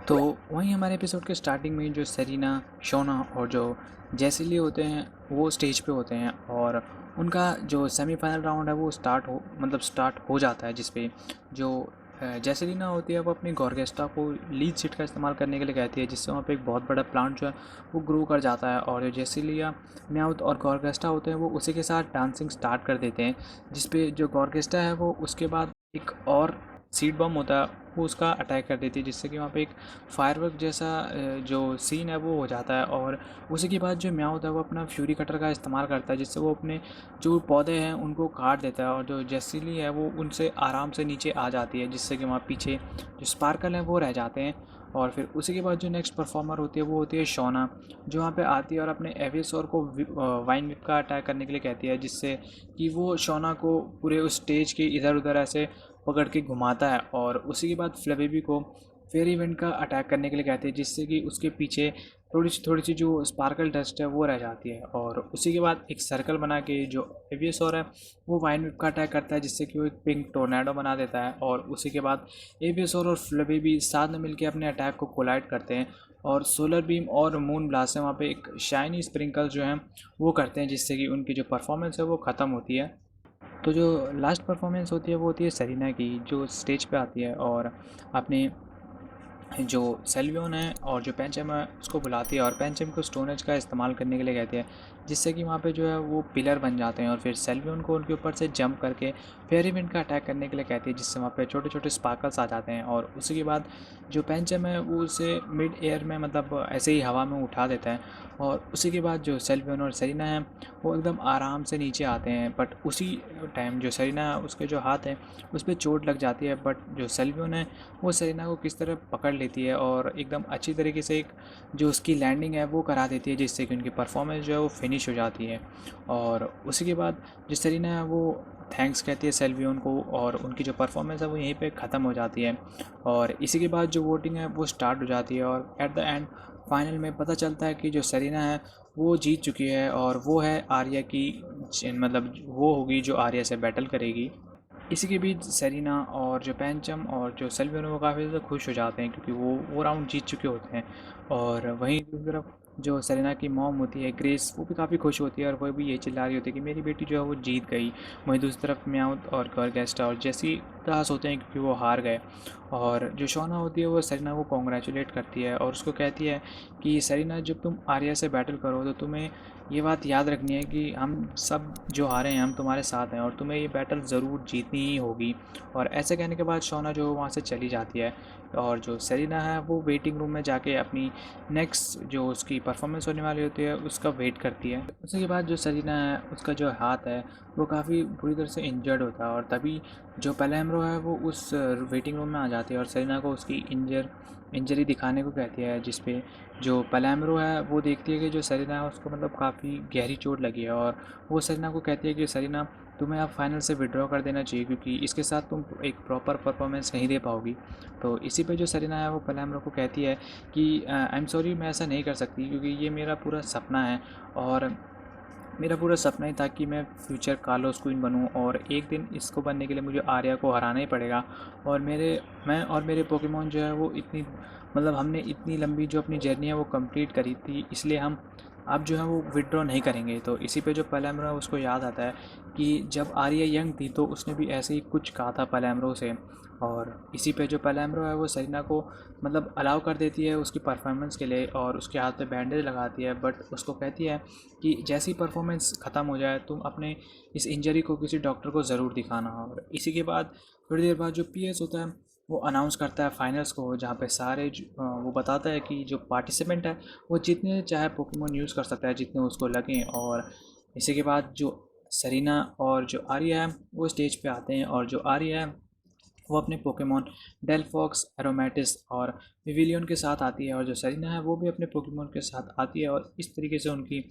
तो वहीं हमारे एपिसोड के स्टार्टिंग में जो सेरेना, शोना और जो जेसिली होते हैं वो स्टेज पे होते हैं और उनका जो सेमीफाइनल राउंड है वो स्टार्ट हो जाता है, जिस पे जो जेसिलीना होती है वो अपनी गॉर्गेस्टा को लीड सीट का इस्तेमाल करने के लिए कहती है, जिससे वहाँ पे एक बहुत बड़ा प्लांट जो है वो ग्रो कर जाता है। और जो जेसिलिया, म्याउथ और गॉर्गेस्टा होते हैं वो उसी के साथ डांसिंग स्टार्ट कर देते हैं, जिस पे जो गॉर्गेस्टा है वो उसके बाद एक और सीड बम होता है वो उसका अटैक कर देती है, जिससे कि वहाँ पे एक फायरवर्क जैसा जो सीन है वो हो जाता है। और उसी के बाद जो म्याऊ होता है वो अपना फ्यूरी कटर का इस्तेमाल करता है, जिससे वो अपने जो पौधे हैं उनको काट देता है और जो जेसिली है वो उनसे आराम से नीचे आ जाती है, जिससे कि वहाँ पीछे जो स्पार्कल हैं वो रह जाते हैं। और फिर उसी के बाद जो नेक्स्ट परफॉर्मर होती है वो होती है शोना, जो वहाँ पे आती है और अपने एविसोर को वाइन विप का अटैक करने के लिए कहती है, जिससे कि वो शोना को पूरे उस स्टेज के इधर उधर ऐसे पकड़ के घुमाता है। और उसी के बाद फ्लेबेबी को फेयर इवेंट का अटैक करने के लिए कहते हैं, जिससे कि उसके पीछे थोड़ी सी जो स्पार्कल डस्ट है वो रह जाती है। और उसी के बाद एक सर्कल बना के जो एवियसोर है वो वाइन विप का अटैक करता है, जिससे कि वो एक पिंक टोर्नेडो बना देता है। और उसी के बाद एवियसोर और फ्लेबेबी साथ में मिलकर अपने अटैक को कोलाइड करते हैं और सोलर बीम और मून ब्लास्ट से वहाँ पे एक शाइनी स्प्रिंकल जो हैं वो करते हैं, जिससे कि उनकी जो परफॉर्मेंस है वो ख़त्म होती है। तो जो लास्ट परफॉर्मेंस होती है वो होती है सेरेना की, जो स्टेज पे आती है और अपने जो सेल्वियन है और जो पेंचम है उसको बुलाती है और पेंचम को स्टोन एज का इस्तेमाल करने के लिए कहती है, जिससे कि वहाँ पे जो है वो पिलर बन जाते हैं। और फिर सेल्वियन को उनके ऊपर से जंप करके फेयरीविंड का अटैक करने के लिए कहती है, जिससे वहाँ पे छोटे छोटे स्पार्कल्स आ जाते हैं। और उसी के बाद जो पेंचम है वो उसे मिड एयर में ऐसे ही हवा में उठा देता है। और उसी के बाद जो सेल्वियन और सेरेना है वो एकदम आराम से नीचे आते हैं, बट उसी टाइम जो सेरेना है उसके जो हाथ है उस पर चोट लग जाती है। बट जो सेल्वियन है वो सेरेना को किस तरह पकड़ लेती है और एकदम अच्छी तरीके से एक जो उसकी लैंडिंग है वो करा देती है, जिससे कि उनकी परफॉर्मेंस जो है वो फिनिश हो जाती है। और उसी के बाद जो सेरेना है वो थैंक्स कहती है सेल्वियन को और उनकी जो परफॉर्मेंस है वो यहीं पे ख़त्म हो जाती है। और इसी के बाद जो वोटिंग है वो स्टार्ट हो जाती है और एट द एंड फाइनल में पता चलता है कि जो सेरेना है वो जीत चुकी है और वो है आर्या की, वो होगी जो आर्या से बैटल करेगी। इसी के बीच सेरेना और जो पैंचम और जो सेल्वियन वो काफ़ी ज़्यादा खुश हो जाते हैं, क्योंकि वो राउंड जीत चुके होते हैं। और वहीं दूसरी तरफ जो सेरेना की मॉम होती है ग्रेस, वो भी काफ़ी खुश होती है और वो भी ये चिल्ला रही होती है कि मेरी बेटी जो है वो जीत गई। वहीं दूसरी तरफ म्याउथ और गॉर्गेस्टा और जैसी उदास होते हैं क्योंकि वो हार गए। और जो शोना होती है वो सेरेना को कॉन्ग्रेचुलेट करती है और उसको कहती है कि सेरेना, जब तुम आर्या से बैटल करो तो तुम्हें ये बात याद रखनी है कि हम सब जो हारे हैं हम तुम्हारे साथ हैं और तुम्हें ये बैटल ज़रूर जीतनी ही होगी। और ऐसे कहने के बाद शोना जो वहाँ से चली जाती है और जो सेरेना है वो वेटिंग रूम में जाके अपनी नेक्स्ट जो उसकी परफॉर्मेंस होने वाली होती है उसका वेट करती है। उसी के बाद जो सेरेना है उसका जो हाथ है वो काफ़ी बुरी तरह से इंजर्ड होता है और तभी जो पेलेम्ब्रो है वो उस वेटिंग रूम में आ जाती है और सेरेना को उसकी इंजरी दिखाने को कहती है, जिस पे जो पेलेम्ब्रो है वो देखती है कि जो सेरेना है उसको काफ़ी गहरी चोट लगी है और वो सेरेना को कहती है कि सेरेना, तुम्हें अब फाइनल से विड्रॉ कर देना चाहिए क्योंकि इसके साथ तुम एक प्रॉपर परफॉर्मेंस नहीं दे पाओगी। तो इसी पे जो सेरेना है वो पेलेम्ब्रो को कहती है कि आई एम सॉरी, मैं ऐसा नहीं कर सकती क्योंकि ये मेरा पूरा सपना है और मेरा पूरा सपना ही था कि मैं फ्यूचर कार्लोस क्वीन बनूं और एक दिन इसको बनने के लिए मुझे आर्या को हराना ही पड़ेगा। और मैं और मेरे पोकेमॉन जो है वो हमने इतनी लंबी जो अपनी जर्नी है वो कंप्लीट करी थी, इसलिए हम अब जो है वो विड्रॉ नहीं करेंगे। तो इसी पे जो पेलैम्रो है उसको याद आता है कि जब आर्या यंग थी तो उसने भी ऐसे ही कुछ कहा था पेलैम्रो से। और इसी पे जो पेलैम्रो है वो सेरेना को अलाउ कर देती है उसकी परफॉर्मेंस के लिए और उसके हाथ पे बैंडेज लगाती है, बट उसको कहती है कि जैसी परफॉर्मेंस ख़त्म हो जाए तुम अपने इस इंजरी को किसी डॉक्टर को ज़रूर दिखाना। और इसी के बाद थोड़ी देर बाद जो पीएस होता है वो अनाउंस करता है फाइनल्स को, जहाँ पे वो बताता है कि जो पार्टिसिपेंट है वो जितने चाहे पोकेमोन यूज़ कर सकता है जितने उसको लगें। और इसी के बाद जो सेरेना और जो आर्या है वो स्टेज पे आते हैं और जो आर्या है वो अपने पोकेमॉन डेलफॉक्स, एरोमेटिस और विविलियन के साथ आती है और जो सेरेना है वो भी अपने पोकेमॉन के साथ आती है और इस तरीके से उनकी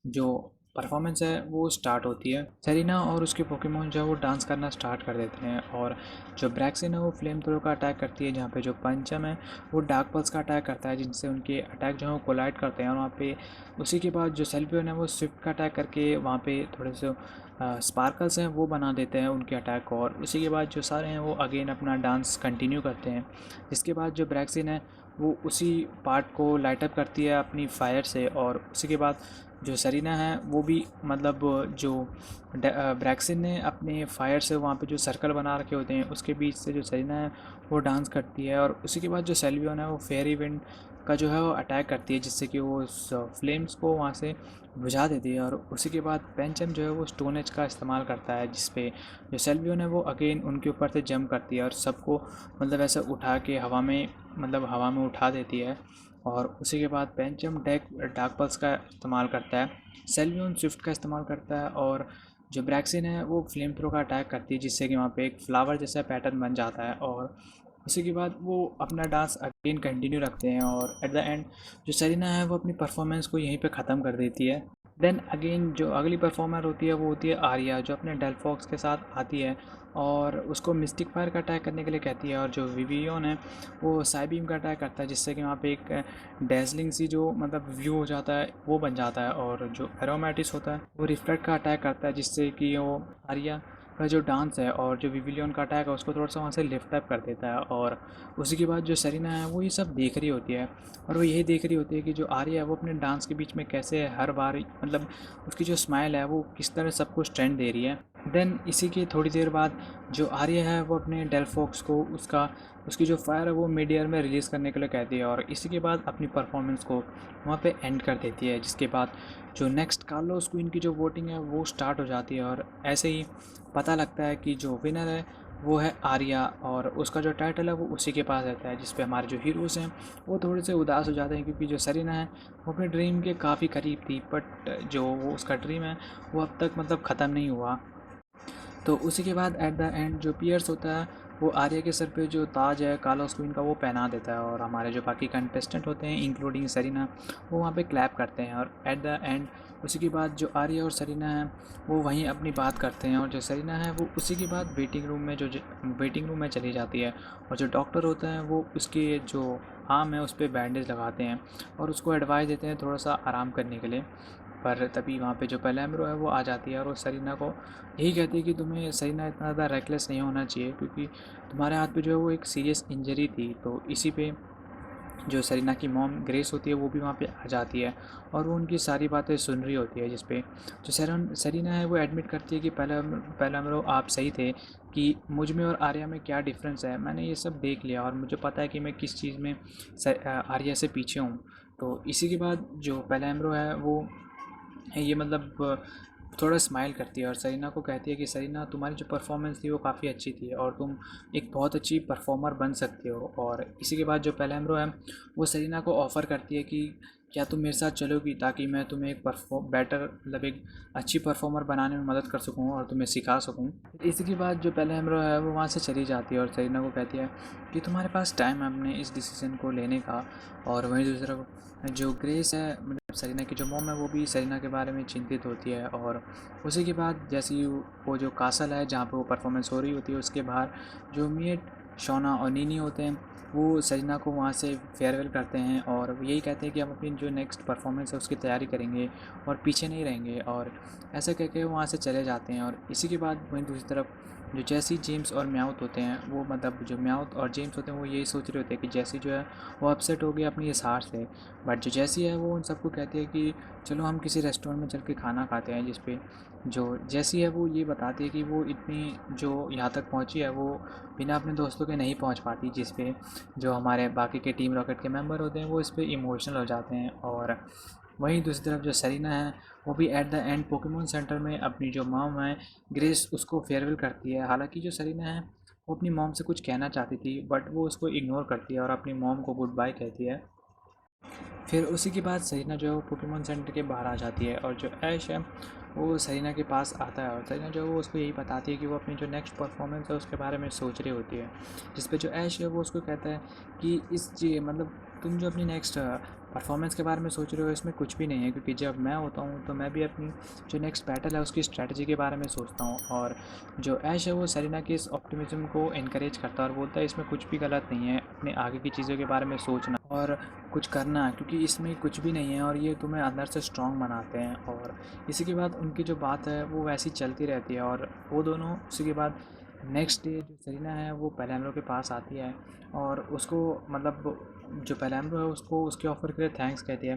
जो परफॉर्मेंस है वो स्टार्ट होती है। सेरेना और उसके पोकेमॉन जो है वो डांस करना स्टार्ट कर देते हैं और जो ब्रैक्सिन है वो फ्लेम थ्रो का अटैक करती है, जहाँ पे जो पंचम है वो डार्क पल्स का अटैक करता है, जिनसे उनके अटैक जो है वो कोलाइड करते हैं। और वहाँ पे उसी के बाद जो सेल्पियन है वो स्विफ्ट का अटैक करके वहाँ पे थोड़े से स्पार्कल्स हैं वो बना देते हैं उनके अटैक को, और उसी के बाद जो सारे हैं वो अगेन अपना डांस कंटिन्यू करते हैं। इसके बाद जो ब्रैक्सिन है वो उसी पार्ट को लाइट अप करती है अपनी फायर से, और उसी के बाद जो सरीना है वो भी मतलब जो ब्रैक्सिन ने अपने फायर से वहाँ पे जो सर्कल बना रखे होते हैं उसके बीच से जो सरीना है वो डांस करती है, और उसी के बाद जो सेल्वियन है वो फेयरी विंड का जो है वो अटैक करती है, जिससे कि वो उस फ्लेम्स को वहाँ से बुझा देती है। और उसी के बाद पेंचम जो है वो स्टोन एज का इस्तेमाल करता है, जिस पे जो सेल्वियन है वो अगेन उनके ऊपर से जंप करती है और सबको मतलब ऐसे उठा के हवा में मतलब हवा में उठा देती है। और उसी के बाद पेंचम डार्क पल्स का इस्तेमाल करता है, सेल्वियन स्विफ्ट का इस्तेमाल करता है, और जो ब्रैक्सिन है वो फ्लेम थ्रो का अटैक करती है, जिससे कि वहाँ पे एक फ्लावर जैसा पैटर्न बन जाता है। और उसी के बाद वो अपना डांस अगेन कंटिन्यू रखते हैं, और एट द एंड जो सरीना है वो अपनी परफॉर्मेंस को यहीं पे ख़त्म कर देती है। देन अगेन जो अगली परफॉर्मर होती है वो होती है आर्या, जो अपने डेलफॉक्स के साथ आती है और उसको मिस्टिक फायर का अटैक करने के लिए कहती है, और जो विवियन है वो साइबीम का अटैक करता है, जिससे कि वहाँ पे एक डेजलिंग सी जो मतलब व्यू हो जाता है वो बन जाता है। और जो एरोमेटिस होता है वो रिफ्लेक्ट का अटैक करता है, जिससे कि वो आर्या का जो डांस है और जो विविलियन का अटैक है उसको थोड़ा सा वहाँ से लिफ्ट अप कर देता है। और उसी के बाद जो सरीना है वो ये सब देख रही होती है, और वो यही देख रही होती है कि जो आर्या है वो अपने डांस के बीच में कैसे हर बार मतलब उसकी जो स्माइल है वो किस तरह सबको स्ट्रेंथ दे रही है। देन इसी के थोड़ी देर बाद जो आर्या है वो अपने डेलफॉक्स को उसकी जो फायर है वो मिड एयर में रिलीज़ करने के लिए कहती है, और इसी के बाद अपनी परफॉर्मेंस को वहाँ पे एंड कर देती है, जिसके बाद जो नेक्स्ट कार्लोस क्वीन की जो वोटिंग है वो स्टार्ट हो जाती है। और ऐसे ही पता लगता है कि जो विनर है वो है आर्या, और उसका जो टाइटल है वो उसी के पास रहता है, जिस पे हमारे जो हीरोज़ हैं वो थोड़े से उदास हो जाते हैं, क्योंकि जो सरीना है वो अपने ड्रीम के काफ़ी करीब थी, बट जो वो उसका ड्रीम है वो अब तक मतलब ख़त्म नहीं हुआ। तो उसी के बाद एट द एंड जो पियर्स होता है वो आर्या के सर पे जो ताज है कार्लोस क्वीन का वो पहना देता है, और हमारे जो बाकी कंटेस्टेंट होते हैं इंक्लूडिंग सरीना वो वहाँ पे क्लैप करते हैं। और एट द एंड उसी के बाद जो आर्या और सरीना है वो वहीं अपनी बात करते हैं, और जो सरीना है वो उसी के बाद वेटिंग रूम में चली जाती है, और जो डॉक्टर होते हैं वो उसके जो आर्म है उस पर बैंडेज लगाते हैं और उसको एडवाइस देते हैं थोड़ा सा आराम करने के लिए। पर तभी वहाँ पे जो पेलेम्ब्रो है वो आ जाती है, और वो सरीना को यही कहती है कि तुम्हें सरीना इतना ज़्यादा रेकलेस नहीं होना चाहिए, क्योंकि तुम्हारे हाथ पे जो है वो एक सीरियस इंजरी थी। तो इसी पे जो सरीना की मॉम ग्रेस होती है वो भी वहाँ पे आ जाती है, और वो उनकी सारी बातें सुन रही होती है, जिस पे जो सरीना है वो एडमिट करती है कि पेलेम्ब्रो आप सही थे कि मुझ में और आर्या में क्या डिफरेंस है, मैंने ये सब देख लिया और मुझे पता है कि मैं किस चीज़ में आर्या से पीछे हूँ। तो इसी के बाद जो पेलेम्ब्रो है वो ये मतलब थोड़ा स्माइल करती है और सरीना को कहती है कि सरीना तुम्हारी जो परफॉर्मेंस थी वो काफ़ी अच्छी थी और तुम एक बहुत अच्छी परफॉर्मर बन सकती हो। और इसी के बाद जो पेलेम्ब्रो है वो सरीना को ऑफ़र करती है कि क्या तुम मेरे साथ चलोगी, ताकि मैं तुम्हें एक बेटर मतलब एक अच्छी परफॉर्मर बनाने में मदद कर सकूँ और तुम्हें सिखा सकूँ। इसी के बाद जो पेलेम्ब्रो है वो वहाँ से चली जाती है और सरीना को कहती है कि तुम्हारे पास टाइम है अपने इस डिसीज़न को लेने का। और वहीं दूसरी तरफ जो ग्रेस है मतलब सरीना की जो मॉम है वो भी सरीना के बारे में चिंतित होती है। और उसी के बाद जैसे ही वो जो कासल है जहाँ पे वो परफॉर्मेंस हो रही होती है उसके बाहर जो मियट, शोना और नीनी होते हैं वो सरीना को वहाँ से फेयरवेल करते हैं और यही कहते हैं कि हम अपनी जो नेक्स्ट परफॉर्मेंस है उसकी तैयारी करेंगे और पीछे नहीं रहेंगे, और ऐसा कह के वहाँ से चले जाते हैं। और इसी के बाद वहीं दूसरी तरफ जो जैसी, जेम्स और म्याउथ होते हैं वो मतलब जो म्याउथ और जेम्स होते हैं वो यही सोच रहे होते हैं कि जैसी जो है वो अपसेट हो गई अपनी इस हार से। बट जो जैसी है वो उन सबको कहती है कि चलो हम किसी रेस्टोरेंट में चल के खाना खाते हैं, जिस पे जो जैसी है वो ये बताती है कि वो इतनी जो यहाँ तक पहुँची है वो बिना अपने दोस्तों के नहीं पहुँच पाती, जिस पे जो हमारे बाकी के टीम रॉकेट के मेंबर होते हैं वो इस पे इमोशनल हो जाते हैं। और वहीं दूसरी तरफ जो सरीना है वो भी at the end Pokemon centre में अपनी जो मॉम है ग्रेस उसको फेयरवेल करती है। हालांकि जो सरीना है वो अपनी मॉम से कुछ कहना चाहती थी बट वो उसको इग्नोर करती है और अपनी मॉम को गुड बाय कहती है। फिर उसी के बाद सरीना जो है वो पोकेमॉन सेंटर के बाहर आ जाती है और जो ऐश है वो सरीना के पास आता है और सरीना जो है वो उसको यही बताती है कि वो अपनी जो नेक्स्ट परफॉर्मेंस है उसके बारे में सोच रही होती है, जिस पे जो ऐश है वो उसको कहता है कि इस जी मतलब तुम जो अपनी नेक्स्ट परफॉर्मेंस के बारे में सोच रहे हो, इसमें कुछ भी नहीं है, क्योंकि जब मैं होता हूँ तो मैं भी अपनी जो नेक्स्ट बैटल है उसकी स्ट्रैटेजी के बारे में सोचता हूँ। और जो ऐश है वो सेरेना के इस ऑप्टिमिज्म को इनकरेज करता है और बोलता है इसमें कुछ भी गलत नहीं है अपने आगे की चीज़ों के बारे में सोचना और कुछ करना, क्योंकि इसमें कुछ भी नहीं है और ये तुम्हें अंदर से स्ट्रांग बनाते हैं। और इसी के बाद उनकी जो बात है वो वैसी चलती रहती है और वो दोनों उसी के बाद नेक्स्ट डे जो सेरेना है वो पेलैम्ब्रो के पास आती है और उसको मतलब जो पेलैम्ब्रो है उसको उसके ऑफ़र के लिए थैंक्स कहती है,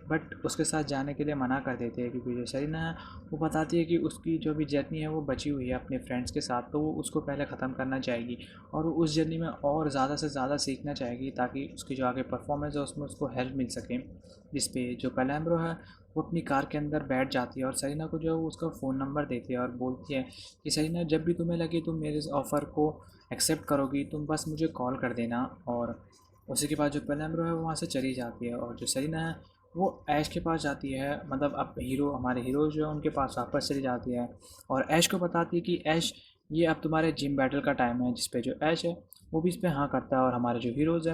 बट उसके साथ जाने के लिए मना कर देती है, क्योंकि जो सेरेना है वो बताती है कि उसकी जो भी जर्नी है वो बची हुई है अपने फ्रेंड्स के साथ, तो वो उसको पहले ख़त्म करना चाहेगी और वो उस जर्नी में और ज़्यादा से ज़्यादा सीखना चाहेगी ताकि उसकी जो आगे परफॉर्मेंस है उसमें उसको हेल्प मिल सके। जिस पे जो पेलैम्ब्रो है वो अपनी कार के अंदर बैठ जाती है और सेरेना को जो है वो उसका फ़ोन नंबर देती है और बोलती है कि सेरेना, जब भी तुम्हें लगे तुम मेरे इस ऑफ़र को एक्सेप्ट करोगी तुम बस मुझे कॉल कर देना। और उसी के बाद जो पेलैम्ब्रो है वो वहाँ से चली जाती है और जो सेरेना है वो ऐश के पास जाती है, मतलब अब हीरो हमारे हीरो जो है उनके पास वापस चली जाती है और ऐश को बताती है कि ऐश, ये अब तुम्हारे जिम बैटल का टाइम है, जिस पे जो ऐश है वो भी इस पे हाँ करता है और हमारे जो हीरोज़ हैं वो